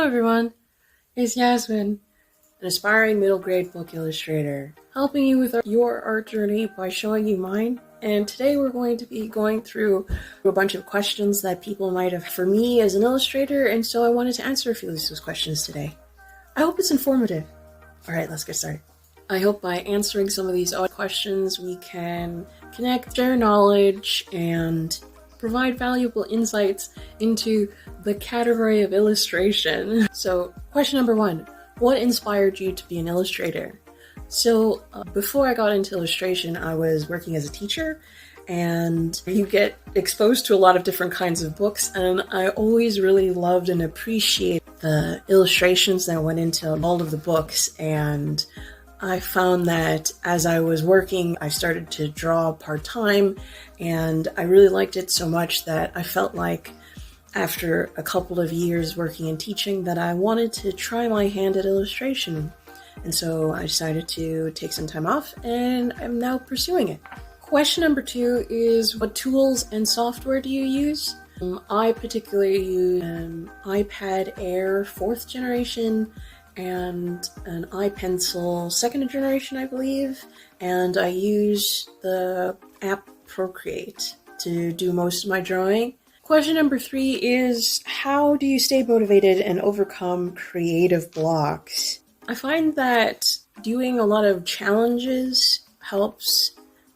Hello everyone, it's Yasmin, an aspiring middle grade book illustrator, helping you with your art journey by showing you mine. And today we're going to be going through a bunch of questions that people might have for me as an illustrator, and so I wanted to answer a few of those questions today. I hope it's informative. Alright, let's get started. I hope by answering some of these questions we can connect, share knowledge, and provide valuable insights into the category of illustration. So, question number 1, what inspired you to be an illustrator? So, before I got into illustration, I was working as a teacher, and you get exposed to a lot of different kinds of books, and I always really loved and appreciated the illustrations that went into all of the books. And I found that as I was working, I started to draw part-time, and I really liked it so much that I felt like after a couple of years working and teaching that I wanted to try my hand at illustration. And so I decided to take some time off, and I'm now pursuing it. Question number 2 is, what tools and software do you use? I particularly use an iPad Air 4th generation and an iPencil 2nd generation, I believe, and I use the app Procreate to do most of my drawing. Question number 3 is, how do you stay motivated and overcome creative blocks? I find that doing a lot of challenges helps,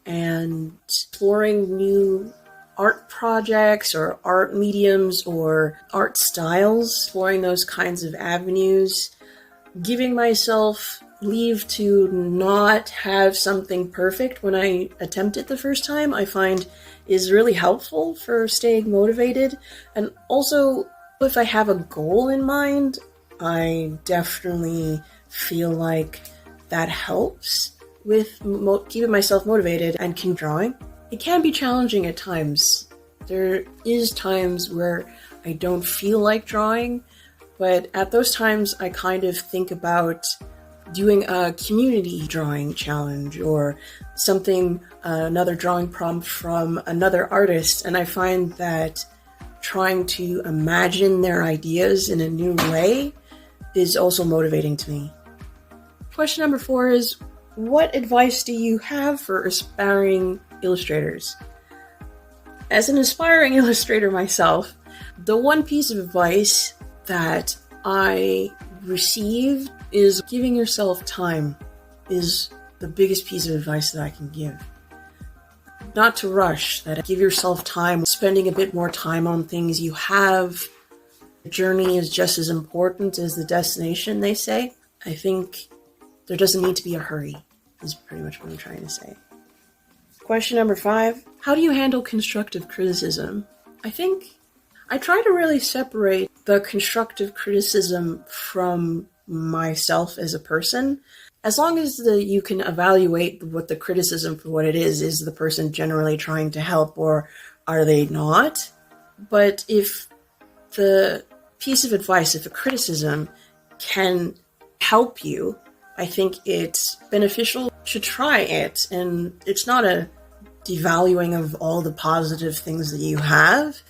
and exploring new art projects or art mediums or art styles, exploring those kinds of avenues, giving myself leave to not have something perfect when I attempt it the first time, I find is really helpful for staying motivated. And also, if I have a goal in mind, I definitely feel like that helps with keeping myself motivated and keep drawing. It can be challenging at times. There is times where I don't feel like drawing, but at those times I kind of think about doing a community drawing challenge or something, another drawing prompt from another artist, and I find that trying to imagine their ideas in a new way is also motivating to me. Question number 4 is, what advice do you have for aspiring illustrators? As an aspiring illustrator myself, the one piece of advice that I received is giving yourself time is the biggest piece of advice that I can give. Not to rush, that give yourself time, spending a bit more time on things you have. The journey is just as important as the destination, they say. I think there doesn't need to be a hurry, is pretty much what I'm trying to say. Question number 5, how do you handle constructive criticism? I think I try to really separate the constructive criticism from myself as a person. As long as you can evaluate what the criticism for what it is the person generally trying to help or are they not? But if the piece of advice, if a criticism can help you, I think it's beneficial to try it. And it's not a devaluing of all the positive things that you have.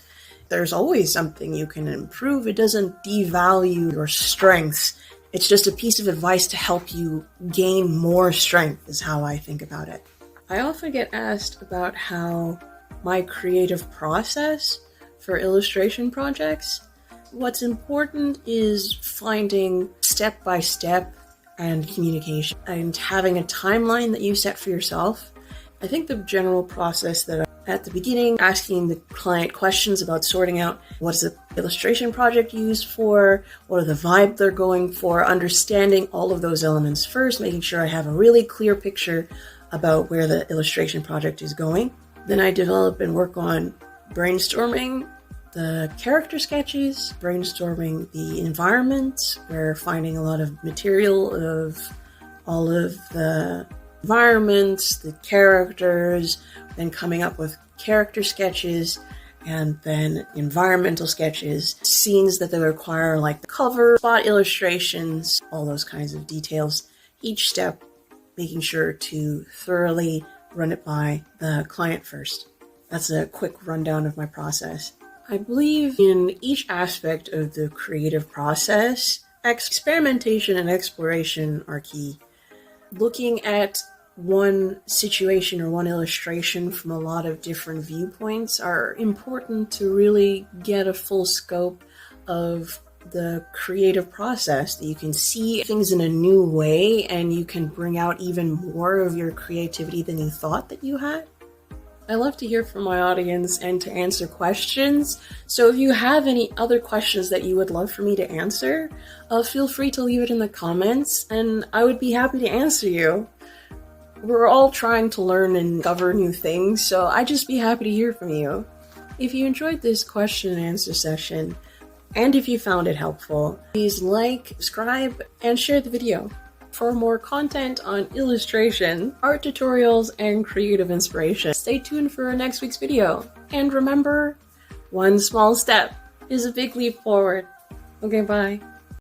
There's always something you can improve. It doesn't devalue your strengths. It's just a piece of advice to help you gain more strength, is how I think about it. I often get asked about how my creative process for illustration projects. What's important is finding step-by-step and communication and having a timeline that you set for yourself. I think the general process that at the beginning, asking the client questions about sorting out what's the illustration project used for, what are the vibe they're going for, understanding all of those elements first, making sure I have a really clear picture about where the illustration project is going. Then I develop and work on brainstorming the character sketches, brainstorming the environment, where finding a lot of material of all of the environments, the characters, then coming up with character sketches, and then environmental sketches, scenes that they require like the cover, spot illustrations, all those kinds of details. Each step making sure to thoroughly run it by the client first. That's a quick rundown of my process. I believe in each aspect of the creative process, experimentation and exploration are key. Looking at one situation or one illustration from a lot of different viewpoints are important to really get a full scope of the creative process, that you can see things in a new way and you can bring out even more of your creativity than you thought that you had. I love to hear from my audience and to answer questions. So if you have any other questions that you would love for me to answer, feel free to leave it in the comments and I would be happy to answer you. We're all trying to learn and discover new things, so I'd just be happy to hear from you. If you enjoyed this question and answer session, and if you found it helpful, please like, subscribe, and share the video. For more content on illustration, art tutorials, and creative inspiration, stay tuned for next week's video. And remember, one small step is a big leap forward. Okay, bye.